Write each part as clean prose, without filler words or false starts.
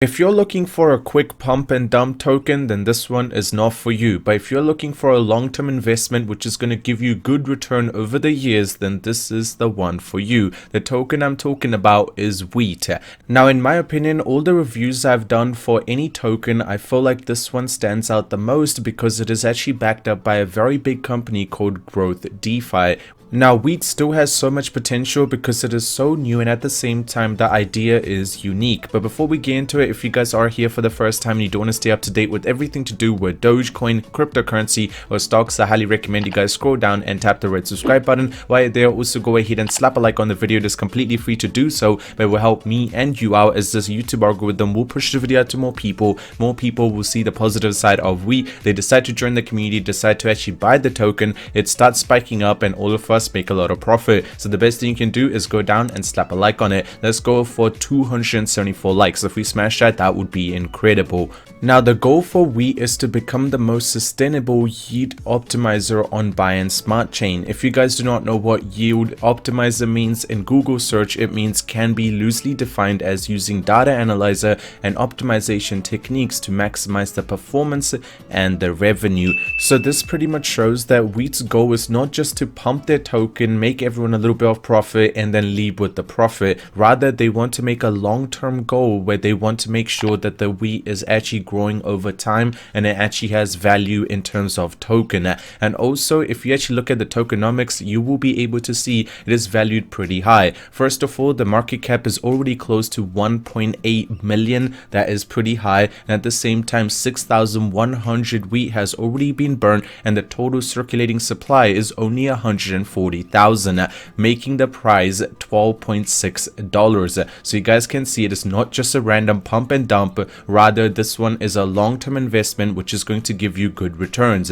If you're looking for a quick pump and dump token, then this one is not for you. But if you're looking for a long-term investment which is going to give you good return over the years, then this is the one for you. The token I'm talking about is wheat. Now, in my opinion, all the reviews I've done for any token, I feel like this one stands out the most because it is actually backed up by a very big company called Growth DeFi. Now, wheat still has so much potential because it is so new, and at the same time the idea is unique. But before we get into it, if you guys are here for the first time and you don't want to stay up to date with everything to do with Dogecoin, cryptocurrency or stocks, I highly recommend you guys scroll down and tap the red subscribe button. While you're there, also go ahead and slap a like on the video. It is completely free to do so, but it will help me and you out, as this YouTube algorithm will push the video out to more people. More people will see the positive side of wheat. They decide to join the community, decide to actually buy the token, it starts spiking up, and all of us make a lot of profit. So the best thing you can do is go down and slap a like on it. Let's go for 274 likes. If we smash that, that would be incredible. Now, the goal for wheat is to become the most sustainable yield optimizer on Binance Smart Chain. If you guys do not know what yield optimizer means, in Google search it means can be loosely defined as using data analyzer and optimization techniques to maximize the performance and the revenue. So this pretty much shows that wheat's goal is not just to pump their token, make everyone a little bit of profit and then leave with the profit. Rather, they want to make a long-term goal where they want to make sure that the wheat is actually growing over time and it actually has value in terms of token. And also, if you actually look at the tokenomics, you will be able to see it is valued pretty high. First of all, the market cap is already close to 1.8 million. That is pretty high. And at the same time, 6,100 wheat has already been burned and the total circulating supply is only 140,000, making the price $12.6. So you guys can see it is not just a random pump and dump. Rather, this one is a long-term investment which is going to give you good returns.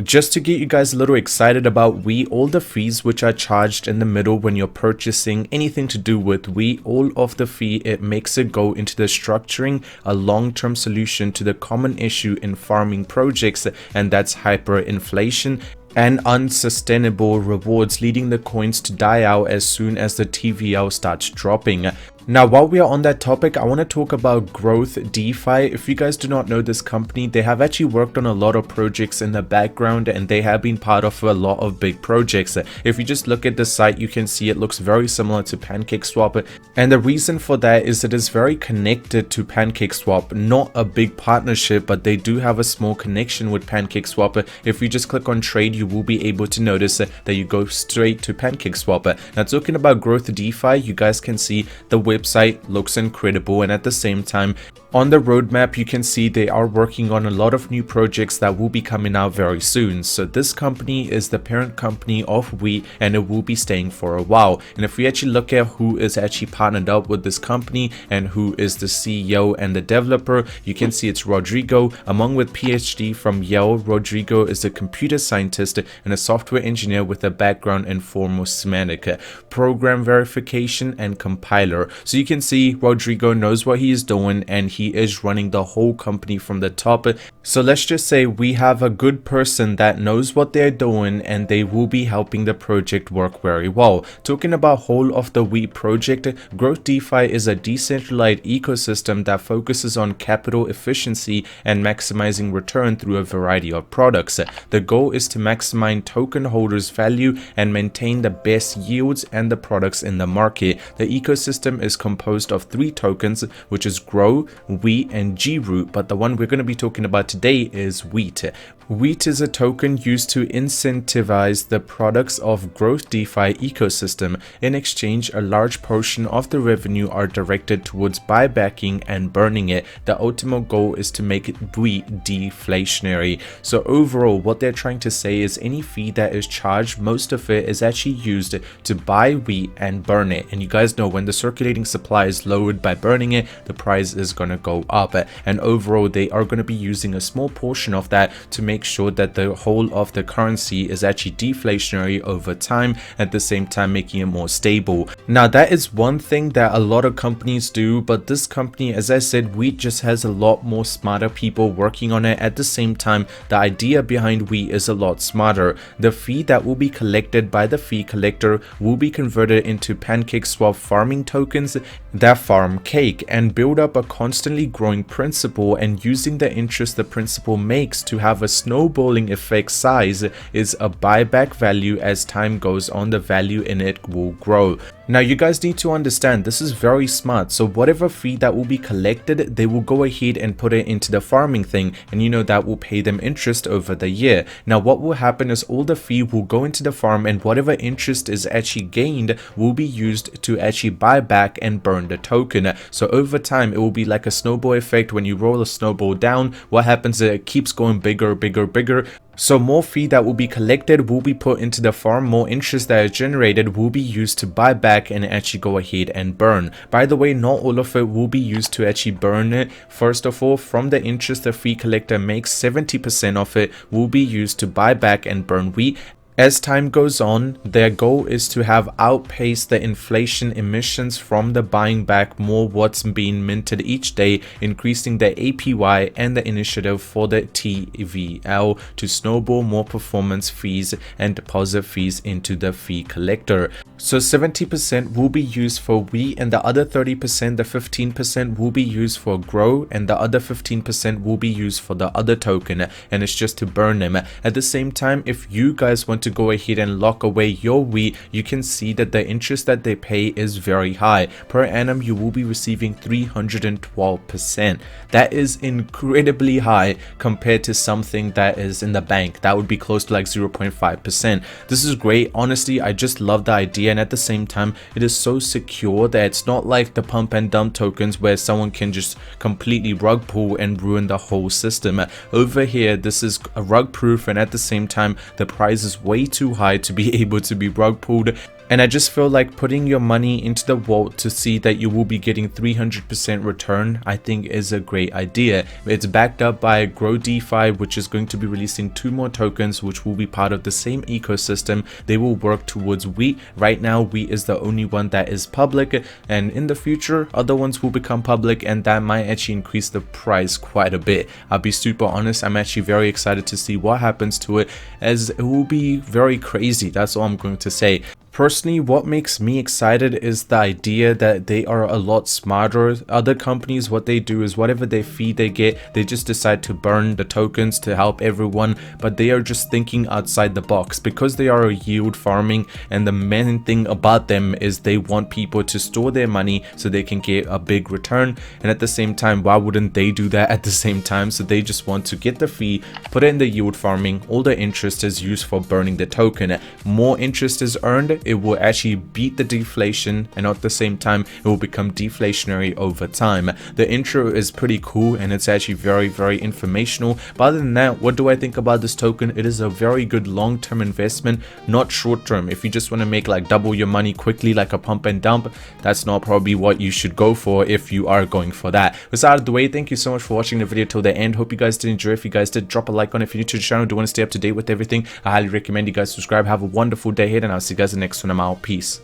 Just to get you guys a little excited about wheat, all the fees which are charged in the middle when you're purchasing anything to do with wheat, all of the fee, it makes it go into the structuring a long-term solution to the common issue in farming projects, and that's hyperinflation and unsustainable rewards, leading the coins to die out as soon as the TVL starts dropping. Now, while we are on that topic, I want to talk about Growth DeFi. If you guys do not know this company, they have actually worked on a lot of projects in the background and they have been part of a lot of big projects. If you just look at the site, you can see it looks very similar to PancakeSwap, and the reason for that is it is very connected to PancakeSwap. Not a big partnership, but they do have a small connection with PancakeSwap. If you just click on trade, you will be able to notice that you go straight to PancakeSwap. Now, talking about Growth DeFi, you guys can see the website looks incredible, and at the same time on the roadmap you can see they are working on a lot of new projects that will be coming out very soon. So this company is the parent company of wheat and it will be staying for a while. And if we actually look at who is actually partnered up with this company and who is the CEO and the developer, you can see it's Rodrigo, along with PhD from Yeild. Rodrigo is a computer scientist and a software engineer with a background in formal semantic, program verification and compiler. So you can see Rodrigo knows what he is doing and he is running the whole company from the top. So let's just say we have a good person that knows what they're doing and they will be helping the project work very well. Talking about whole of the wheat project, Growth DeFi is a decentralized ecosystem that focuses on capital efficiency and maximizing return through a variety of products. The goal is to maximize token holders' value and maintain the best yields and the products in the market. The ecosystem is composed of 3 tokens, which is Grow, Wheat and G-Root, but the one we're going to be talking about today is Wheat. Wheat is a token used to incentivize the products of Growth DeFi ecosystem. In exchange, a large portion of the revenue are directed towards buybacking and burning it. The ultimate goal is to make wheat deflationary. So overall, what they're trying to say is any fee that is charged, most of it is actually used to buy wheat and burn it. And you guys know when the circulating supply is lowered by burning it, the price is going to go up. And overall, they are going to be using a small portion of that to make sure that the whole of the currency is actually deflationary over time, at the same time making it more stable. Now, that is one thing that a lot of companies do, but this company, as I said, Wheat just has a lot more smarter people working on it. At the same time, the idea behind Wheat is a lot smarter. The fee that will be collected by the fee collector will be converted into PancakeSwap farming tokens that farm cake and build up a constant constantly growing principal, and using the interest the principal makes to have a snowballing effect size is a buyback value. As time goes on, the value in it will grow. Now you guys need to understand, this is very smart. So whatever fee that will be collected, they will go ahead and put it into the farming thing, and you know that will pay them interest over the year. Now what will happen is all the fee will go into the farm, and whatever interest is actually gained will be used to actually buy back and burn the token. So over time it will be like a snowball effect. When you roll a snowball down, what happens is it keeps going bigger, bigger. So more fee that will be collected will be put into the farm, more interest that is generated will be used to buy back and actually go ahead and burn. By the way, not all of it will be used to actually burn it. First of all, from the interest the fee collector makes, 70% of it will be used to buy back and burn wheat. As time goes on, their goal is to have outpaced the inflation emissions from the buying back more what's being minted each day, increasing the APY and the initiative for the TVL to snowball more performance fees and deposit fees into the fee collector. So 70% will be used for wheat, and the other 30%, the 15% will be used for grow, and the other 15% will be used for the other token, and it's just to burn them. At the same time, if you guys want to go ahead and lock away your wheat, you can see that the interest that they pay is very high. Per annum you will be receiving 312%. That is incredibly high compared to something that is in the bank. That would be close to like 0.5%. This is great. Honestly, I just love the idea, and at the same time it is so secure that it's not like the pump and dump tokens where someone can just completely rug pull and ruin the whole system. Over here this is a rug proof, and at the same time the price is way too high to be able to be rug pulled. And I just feel like putting your money into the vault to see that you will be getting 300% return, I think is a great idea. It's backed up by Grow DeFi, which is going to be releasing 2 more tokens which will be part of the same ecosystem. They will work towards wheat. Right now wheat is the only one that is public, and in the future other ones will become public, and that might actually increase the price quite a bit. I'll be super honest, I'm actually very excited to see what happens to it, as it will be very crazy. That's all I'm going to say. Personally, what makes me excited is the idea that they are a lot smarter. Other companies, what they do is whatever they fee they get, they just decide to burn the tokens to help everyone, but they are just thinking outside the box because they are a yield farming, and the main thing about them is they want people to store their money so they can get a big return. And at the same time, why wouldn't they do that at the same time? So they just want to get the fee, put it in the yield farming, all the interest is used for burning the token. More interest is earned, it will actually beat the deflation, and at the same time it will become deflationary over time. The intro is pretty cool, and it's actually very informational. But other than that, what do I think about this token? It is a very good long-term investment, not short-term. If you just want to make like double your money quickly like a pump and dump, that's not probably what you should go for if you are going for that. With that out of the way, thank you so much for watching the video till the end. Hope you guys did enjoy. If you guys did, drop a like on it. If you're new to the channel, do want to stay up to date with everything, I highly recommend you guys subscribe. Have a wonderful day ahead, and I'll see you guys in the next one. I'm out. Peace.